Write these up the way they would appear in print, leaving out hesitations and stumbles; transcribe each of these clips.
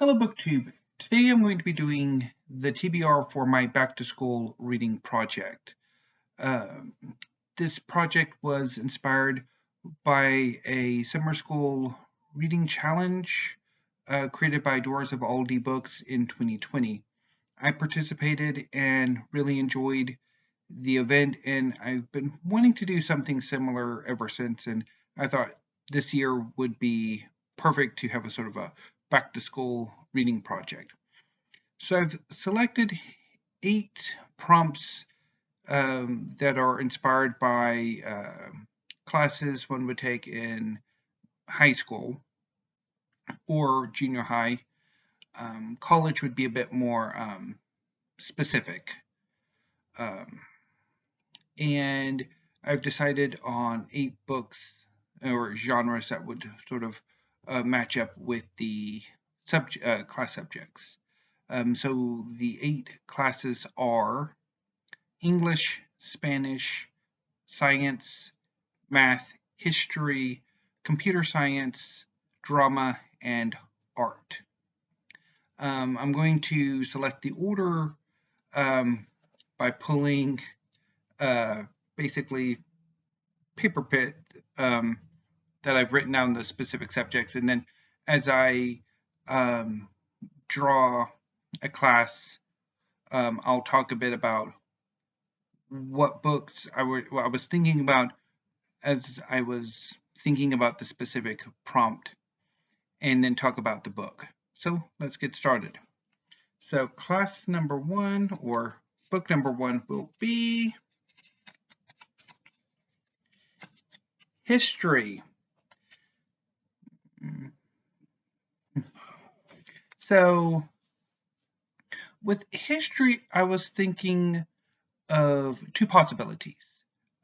Hello BookTube. Today I'm going to be doing the TBR for my back to school reading project. Um, this project was inspired by a summer school reading challenge created by Doors of Aldi Books in 2020. I participated and really enjoyed the event, and I've been wanting to do something similar ever since, and I thought this year would be perfect to have a sort of a back to school reading project. So I've selected 8 prompts that are inspired by classes one would take in high school or junior high. College would be a bit more specific. And I've decided on 8 books or genres that would sort of match up with the class subjects. So the 8 classes are English, Spanish, science, math, history, computer science, drama, and art. I'm going to select the order by pulling basically paper pit that I've written down the specific subjects, and then as I draw a class, I'll talk a bit about what books I was thinking about as I was thinking about the specific prompt, and then talk about the book. So let's get started. So class number 1 or book number 1 will be history. So with history, I was thinking of 2 possibilities,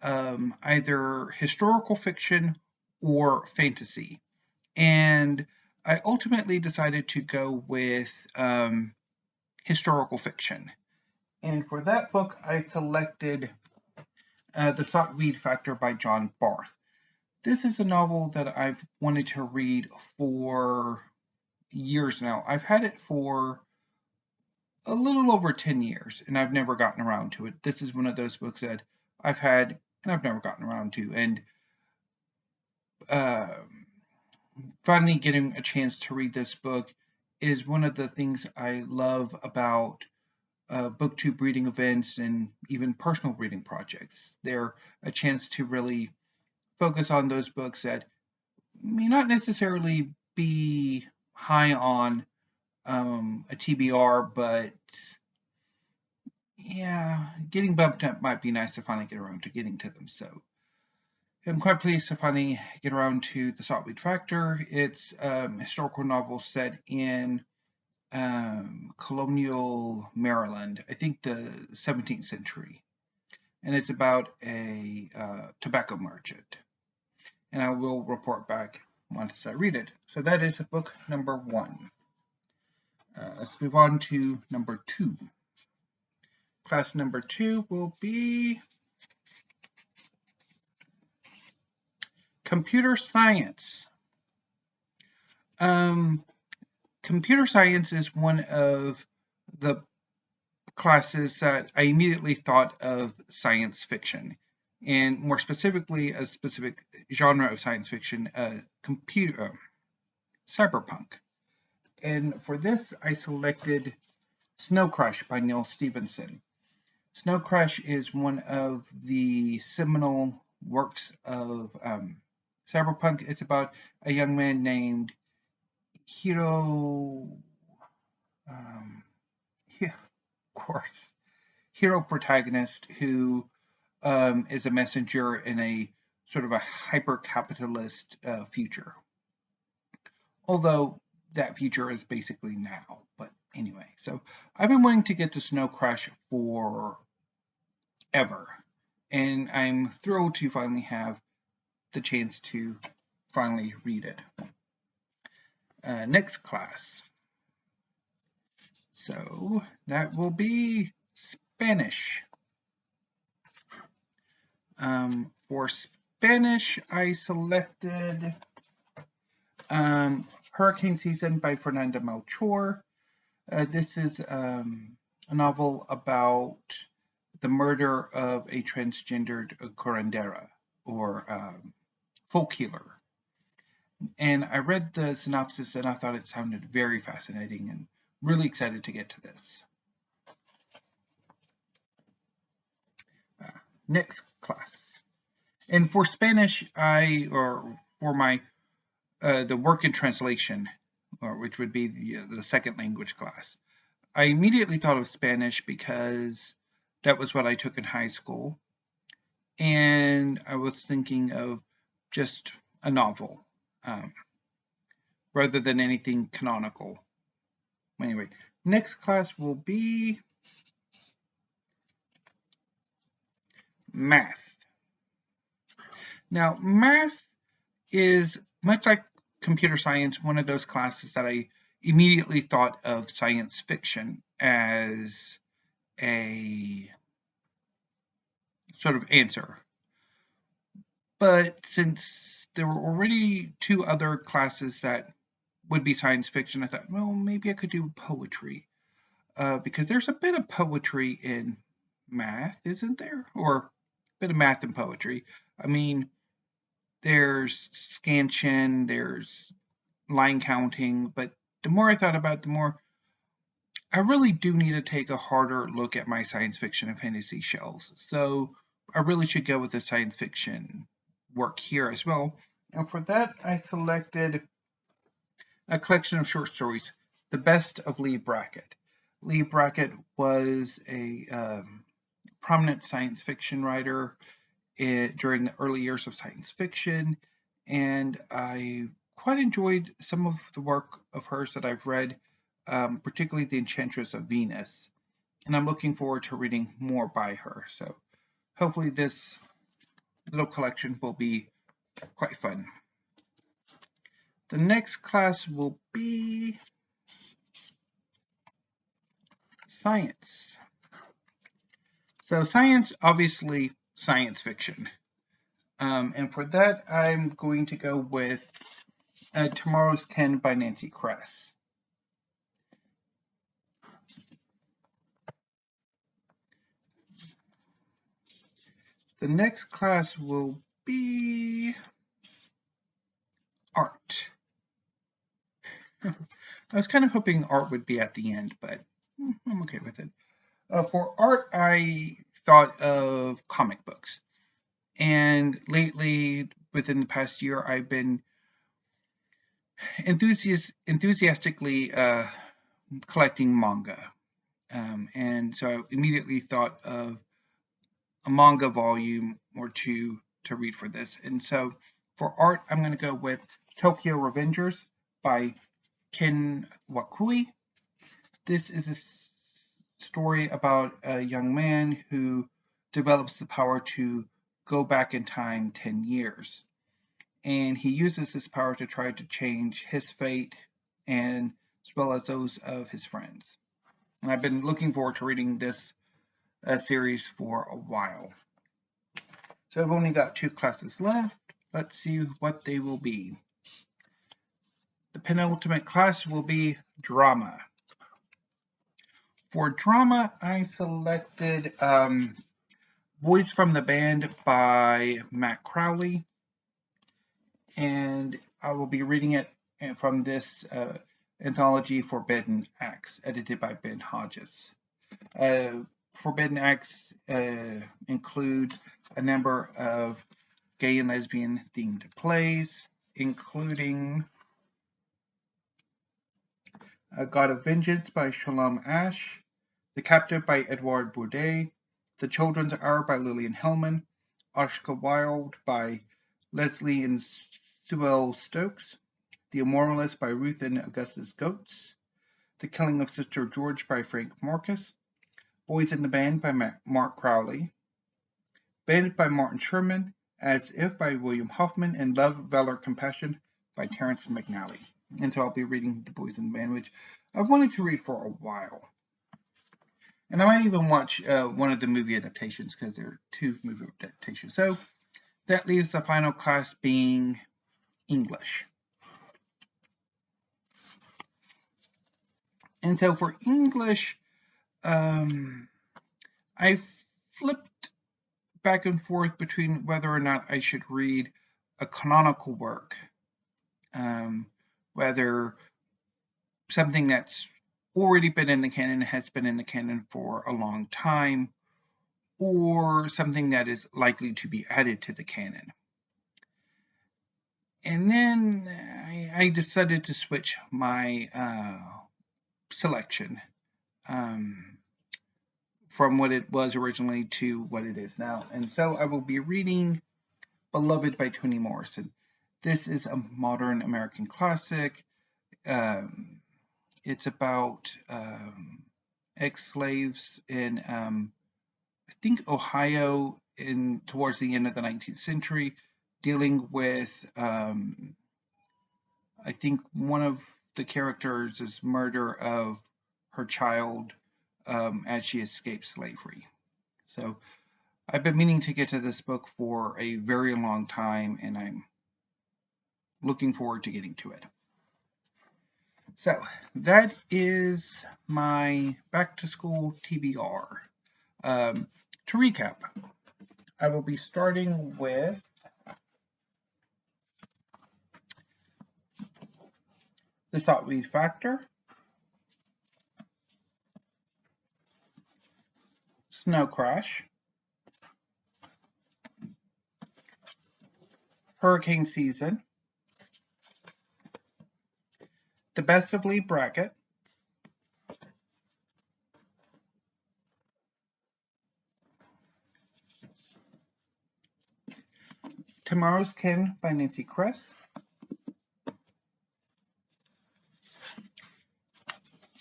either historical fiction or fantasy. And I ultimately decided to go with historical fiction. And for that book, I selected The Sot-Weed Factor by John Barth. This is a novel that I've wanted to read for years now. I've had it for a little over 10 years, and I've never gotten around to it. This is one of those books that I've had and I've never gotten around to. And finally getting a chance to read this book is one of the things I love about BookTube reading events and even personal reading projects. They're a chance to really focus on those books that may not necessarily be high on a TBR, but yeah, getting bumped up might be nice to finally get around to getting to them. So I'm quite pleased to finally get around to the Sot-Weed Factor. It's a historical novel set in colonial Maryland, I think the 17th century. And it's about a tobacco merchant. And I will report back once I read it. So that is book number 1. Let's move on to number 2. Class number 2 will be computer science. Computer science is one of the classes that I immediately thought of science fiction, and more specifically, a specific genre of science fiction, cyberpunk. And for this, I selected Snow Crash by Neal Stephenson. Snow Crash is one of the seminal works of cyberpunk. It's about a young man named hero protagonist who is a messenger in a sort of a hyper-capitalist future. Although that future is basically now, but anyway. So I've been wanting to get to Snow Crash for ever, and I'm thrilled to finally have the chance to finally read it. Next class. So that will be Spanish. For Spanish, I selected Hurricane Season by Fernanda Melchor. This is a novel about the murder of a transgendered curandera, or folk healer. And I read the synopsis and I thought it sounded very fascinating and really excited to get to this. Next class. And for Spanish, for my the work in translation, which would be the second language class, I immediately thought of Spanish because that was what I took in high school. And I was thinking of just a novel rather than anything canonical. Anyway, next class will be math. Now, math is much like computer science, one of those classes that I immediately thought of science fiction as a sort of answer. But since there were already two other classes that would be science fiction, I thought, well, maybe I could do poetry. Because there's a bit of poetry in math, isn't there? Or a bit of math and poetry. I mean, there's scansion, there's line counting, but the more I thought about it, the more I really do need to take a harder look at my science fiction and fantasy shelves. So I really should go with the science fiction work here as well. And for that, I selected a collection of short stories, The Best of Leigh Brackett. Leigh Brackett was a prominent science fiction writer during the early years of science fiction, and I quite enjoyed some of the work of hers that I've read, particularly The Enchantress of Venus, and I'm looking forward to reading more by her. So hopefully this little collection will be quite fun. The next class will be science. So science, obviously science fiction. And for that, I'm going to go with Tomorrow's 10 by Nancy Kress. The next class will be art. I was kind of hoping art would be at the end, but I'm okay with it. For art, I thought of comic books. And lately, within the past year, I've been enthusiastically collecting manga. And so I immediately thought of a manga volume or two to read for this. And so for art, I'm going to go with Tokyo Revengers by Ken Wakui. This is a story about a young man who develops the power to go back in time 10 years. And he uses this power to try to change his fate and as well as those of his friends. And I've been looking forward to reading this series for a while. So I've only got two classes left. Let's see what they will be. The penultimate class will be drama. For drama, I selected Boys from the Band by Matt Crowley. And I will be reading it from this anthology, Forbidden Acts, edited by Ben Hodges. Forbidden Acts includes a number of gay and lesbian themed plays, including God of Vengeance by Shalom Ash, The Captive by Edward Bourdet, The Children's Hour by Lillian Hellman, Oscar Wilde by Leslie and Sewell Stokes, The Immoralist by Ruth and Augustus Goetz, The Killing of Sister George by Frank Marcus, Boys in the Band by Mart Crowley, Bandit by Martin Sherman, As If by William Hoffman, and Love, Valor, Compassion by Terrence McNally. And so I'll be reading The Boys in the Band, which I've wanted to read for a while. And I might even watch one of the movie adaptations because there are two movie adaptations. So that leaves the final class being English. And so for English, I flipped back and forth between whether or not I should read a canonical work, whether something that's already been in the canon, has been in the canon for a long time, or something that is likely to be added to the canon. And then I decided to switch my selection from what it was originally to what it is now. And so I will be reading Beloved by Toni Morrison. This is a modern American classic. It's about ex-slaves in, I think, Ohio towards the end of the 19th century, dealing with, I think, one of the characters' murder of her child as she escapes slavery. So I've been meaning to get to this book for a very long time, and I'm looking forward to getting to it. So that is my back to school TBR. To recap, I will be starting with the Sot-Weed Factor, Snow Crash, Hurricane Season, The Best of Leigh Brackett, Tomorrow's Kin by Nancy Kress,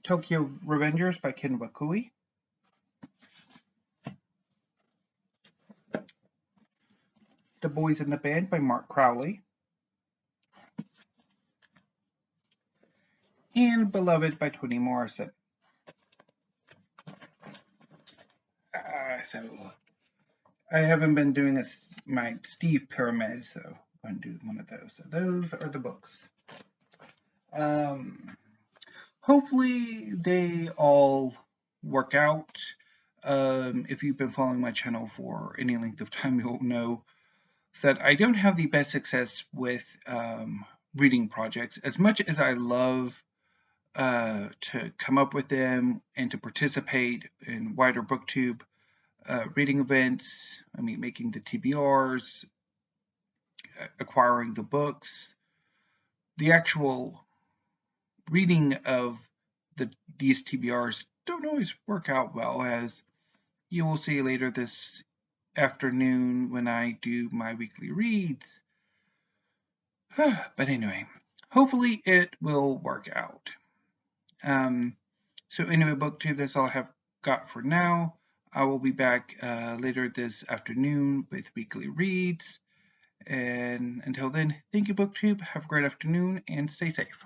Tokyo Revengers by Ken Wakui, The Boys in the Band by Mart Crowley, and Beloved by Toni Morrison. So I haven't been doing my Steve Pyramid, so I'm going to do one of those. So those are the books. Hopefully they all work out. If you've been following my channel for any length of time, you'll know that I don't have the best success with reading projects. As much as I love to come up with them and to participate in wider booktube reading events, making the TBRs, acquiring the books, the actual reading of these TBRs don't always work out well, as you will see later this afternoon when I do my weekly reads. But anyway, hopefully it will work out. So anyway, booktube, that's all I have got for now. I will be back later this afternoon with weekly reads. And until then, thank you, booktube. Have a great afternoon and stay safe.